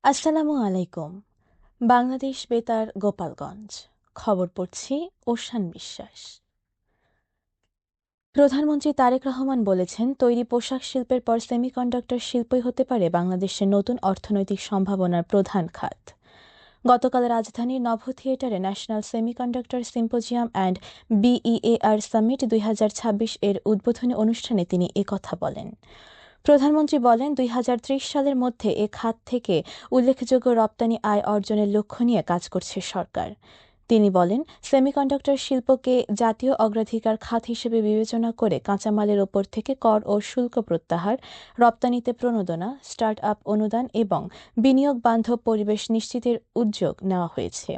আসসালামু আলাইকুম। বাংলাদেশ বেতার গোপালগঞ্জ। খবর পড়ছি ওশান বিশ্বাস। প্রধানমন্ত্রী তারেক রহমান বলেছেন, তৈরি পোশাক শিল্পের পর সেমিকন্ডাক্টর শিল্পই হতে পারে বাংলাদেশের নতুন অর্থনৈতিক সম্ভাবনার প্রধান খাত। গতকাল রাজধানীর নভ থিয়েটারে national semiconductor symposium and BEAR summit ২০২৬ এর উদ্বোধনী অনুষ্ঠানে তিনি একথা বলেন। প্রধানমন্ত্রী বলেন, ২০৩০ সালের মধ্যে এ খাত থেকে উল্লেখযোগ্য রপ্তানি আয় অর্জনের লক্ষ্য নিয়ে কাজ করছে সরকার। তিনি বলেন, সেমিকন্ডাক্টর শিল্পকে জাতীয় অগ্রাধিকার খাত হিসেবে বিবেচনা করে কাঁচামালের ওপর থেকে কর ও শুল্ক প্রত্যাহার, রপ্তানিতে প্রণোদনা, স্টার্ট আপ অনুদান এবং বিনিয়োগ বান্ধব পরিবেশ নিশ্চিতের উদ্যোগ নেওয়া হয়েছে।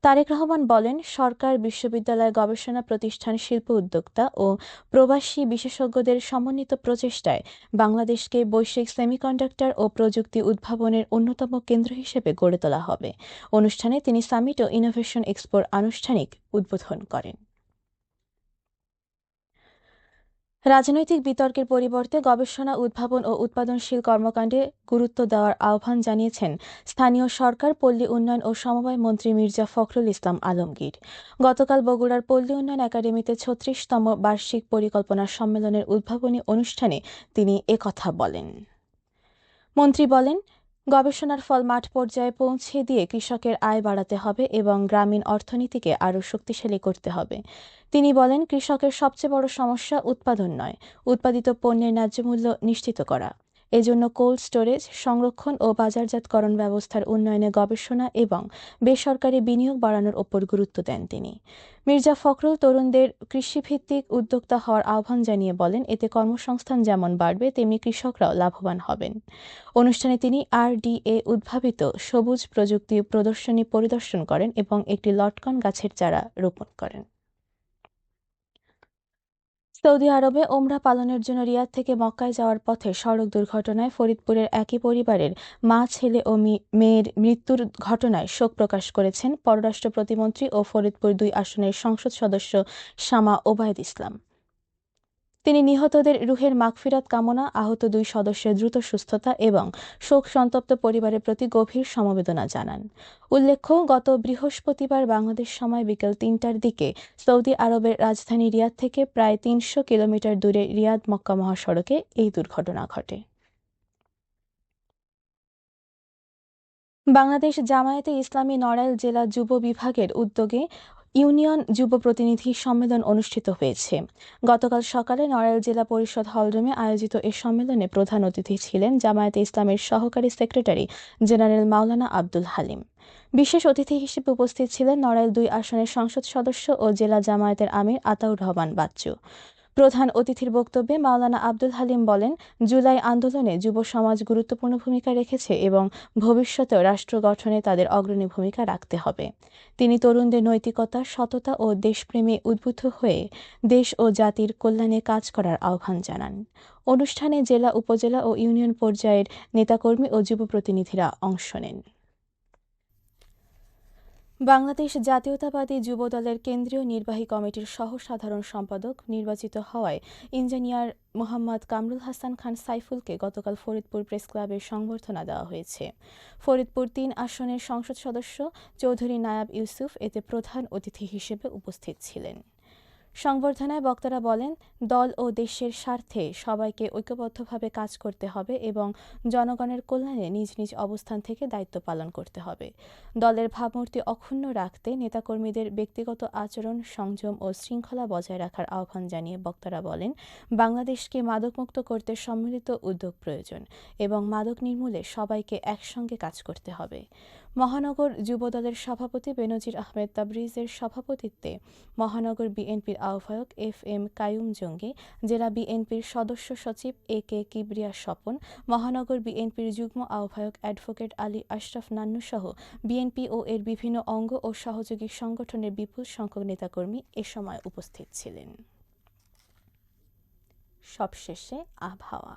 তারেক রহমান বলেন, সরকার, বিশ্ববিদ্যালয়, গবেষণা প্রতিষ্ঠান, শিল্প উদ্যোক্তা ও প্রবাসী বিশেষজ্ঞদের সমন্বিত প্রচেষ্টায় বাংলাদেশকে বৈশ্বিক সেমিকন্ডাক্টর ও প্রযুক্তি উদ্ভাবনের অন্যতম কেন্দ্র হিসেবে গড়ে তোলা হবে। অনুষ্ঠানে তিনি সামিট ও ইনোভেশন এক্সপোর আনুষ্ঠানিক উদ্বোধন করেন। রাজনৈতিক বিতর্কের পরিবর্তে গবেষণা, উদ্ভাবন ও উৎপাদনশীল কর্মকাণ্ডে গুরুত্ব দেওয়ার আহ্বান জানিয়েছেন স্থানীয় সরকার, পল্লী উন্নয়ন ও সমবায় মন্ত্রী মির্জা ফখরুল ইসলাম আলমগীর। গতকাল বগুড়ার পল্লী উন্নয়ন একাডেমিতে ৩৬তম বার্ষিক পরিকল্পনা সম্মেলনের উদ্ভাবনী অনুষ্ঠানে তিনি একথা বলেন। মন্ত্রী বলেন, গবেষণার ফল মাঠ পর্যায়ে পৌঁছে দিয়ে কৃষকের আয় বাড়াতে হবে এবং গ্রামীণ অর্থনীতিকে আরও শক্তিশালী করতে হবে। তিনি বলেন, কৃষকের সবচেয়ে বড় সমস্যা উৎপাদন নয়, উৎপাদিত পণ্যের ন্যায্য মূল্য নিশ্চিত করা। এজন্য কোল্ড স্টোরেজ, সংরক্ষণ ও বাজারজাতকরণ ব্যবস্থার উন্নয়নে গবেষণা এবং বেসরকারি বিনিয়োগ বাড়ানোর ওপর গুরুত্ব দেন তিনি। মির্জা ফখরুল তরুণদের কৃষিভিত্তিক উদ্যোক্তা হওয়ার আহ্বান জানিয়ে বলেন, এতে কর্মসংস্থান যেমন বাড়বে, তেমনি কৃষকরাও লাভবান হবেন। অনুষ্ঠানে তিনি RDA উদ্ভাবিত সবুজ প্রযুক্তি প্রদর্শনী পরিদর্শন করেন এবং একটি লটকন গাছের চারা রোপণ করেন। সৌদি আরবে ওমরা পালনের জন্য রিয়াদ থেকে মক্কায় যাওয়ার পথে সড়ক দুর্ঘটনায় ফরিদপুরের একই পরিবারের মা, ছেলে ও মেয়ের মৃত্যুর ঘটনায় শোক প্রকাশ করেছেন পররাষ্ট্র প্রতিমন্ত্রী ও ফরিদপুর ২ আসনের সংসদ সদস্য শামা ওবায়দ ইসলাম। তিনি নিহতদের রুহের মাগফিরাত কামনা, আহত ২ সদস্যের দ্রুত সুস্থতা এবং শোক সন্তপ্ত পরিবারের প্রতি গভীর সমবেদনা জানান। উল্লেখ্য, গত বৃহস্পতিবার বাংলাদেশ সময় বিকেল ৩টার দিকে সৌদি আরবের রাজধানী রিয়াদ থেকে প্রায় ৩০০ কিলোমিটার দূরে রিয়াদ মক্কা মহাসড়কে এই দুর্ঘটনা ঘটে। বাংলাদেশ জামায়াতে ইসলামী নড়াইল জেলা যুব বিভাগের উদ্যোগে ইউনিয়ন যুব প্রতিনিধি সম্মেলন অনুষ্ঠিত হয়েছে। গতকাল সকালে নড়াইল জেলা পরিষদ হলরুমে আয়োজিত এ সম্মেলনে প্রধান অতিথি ছিলেন জামায়াতে ইসলামের সহকারী সেক্রেটারি জেনারেল মাওলানা আব্দুল হালিম। বিশেষ অতিথি হিসেবে উপস্থিত ছিলেন নড়াইল ২ আসনের সংসদ সদস্য ও জেলা জামায়াতের আমির আতাউর রহমান বাচ্চু। প্রধান অতিথির বক্তব্যে মাওলানা আব্দুল হালিম বলেন, জুলাই আন্দোলনে যুব সমাজ গুরুত্বপূর্ণ ভূমিকা রেখেছে এবং ভবিষ্যতেও রাষ্ট্র গঠনে তাদের অগ্রণী ভূমিকা রাখতে হবে। তিনি তরুণদের নৈতিকতা, সততা ও দেশপ্রেমে উদ্বুদ্ধ হয়ে দেশ ও জাতির কল্যাণে কাজ করার আহ্বান জানান। অনুষ্ঠানে জেলা, উপজেলা ও ইউনিয়ন পর্যায়ের নেতাকর্মী ও যুব প্রতিনিধিরা অংশ নেন। বাংলাদেশ জাতীয়তাবাদী যুবদলের কেন্দ্রীয় নির্বাহী কমিটির সহ সাধারণ সম্পাদক নির্বাচিত হওয়ায় ইঞ্জিনিয়ার মোহাম্মদ কামরুল হাসান খান সাইফুলকে গতকাল ফরিদপুর প্রেসক্লাবে সংবর্ধনা দেওয়া হয়েছে। ফরিদপুর ৩ আসনের সংসদ সদস্য চৌধুরী নায়াব ইউসুফ এতে প্রধান অতিথি হিসেবে উপস্থিত ছিলেন। সংবর্ধনায় বক্তারা বলেন, দল ও দেশের স্বার্থে সবাইকে ঐক্যবদ্ধভাবে কাজ করতে হবে এবং জনগণের কল্যাণে নিজ নিজ অবস্থান থেকে দায়িত্ব পালন করতে হবে। দলের ভাবমূর্তি অক্ষুণ্ণ রাখতে নেতাকর্মীদের ব্যক্তিগত আচরণ, সংযম ও শৃঙ্খলা বজায় রাখার আহ্বান জানিয়ে বক্তারা বলেন, বাংলাদেশকে মাদকমুক্ত করতে সম্মিলিত উদ্যোগ প্রয়োজন এবং মাদক নির্মূলে সবাইকে একসঙ্গে কাজ করতে হবে। মহানগর যুবদলের সভাপতি বেনজির আহমেদ তাবরিজের সভাপতিত্বে মহানগর বিএনপির আহ্বায়ক FM কাইয়ুম জঙ্গি, জেলা বিএনপির সদস্য সচিব AK কিবরিয়া স্বপন, মহানগর বিএনপির যুগ্ম আহ্বায়ক অ্যাডভোকেট আলী আশরাফ নান্নু সহ বিএনপি ও এর বিভিন্ন অঙ্গ ও সহযোগী সংগঠনের বিপুল সংখ্যক নেতাকর্মী এ সময় উপস্থিত ছিলেন। সবশেষে আবহাওয়া।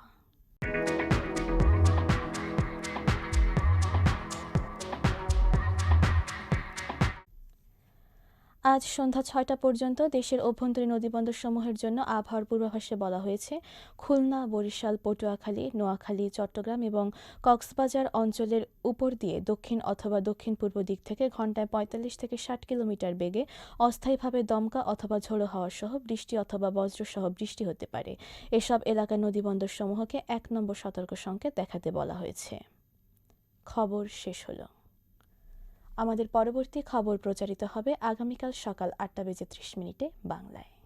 আজ সন্ধ্যা ৬টা পর্যন্ত দেশের অভ্যন্তরীণ নদীবন্দরসমূহের জন্য আবহাওয়ার পূর্বাভাসে বলা হয়েছে, খুলনা, বরিশাল, পটুয়াখালী, নোয়াখালী, চট্টগ্রাম এবং কক্সবাজার অঞ্চলের উপর দিয়ে দক্ষিণ অথবা দক্ষিণ-পূর্ব দিক থেকে ঘন্টায় ৪৫ থেকে ৬০ কিলোমিটার বেগে অস্থায়ীভাবে দমকা অথবা ঝোড়ো হাওয়া সহ বৃষ্টি অথবা বজ্রসহ বৃষ্টি হতে পারে। এসব এলাকার নদীবন্দরসমূহকে ১ নম্বর সতর্ক সংকেত দেখাতে বলা হয়েছে। খবর শেষ হলো। আমাদের পরবর্তী খবর প্রচারিত হবে আগামীকাল সকাল ৮টা বেজে ৩০ মিনিটে বাংলায়।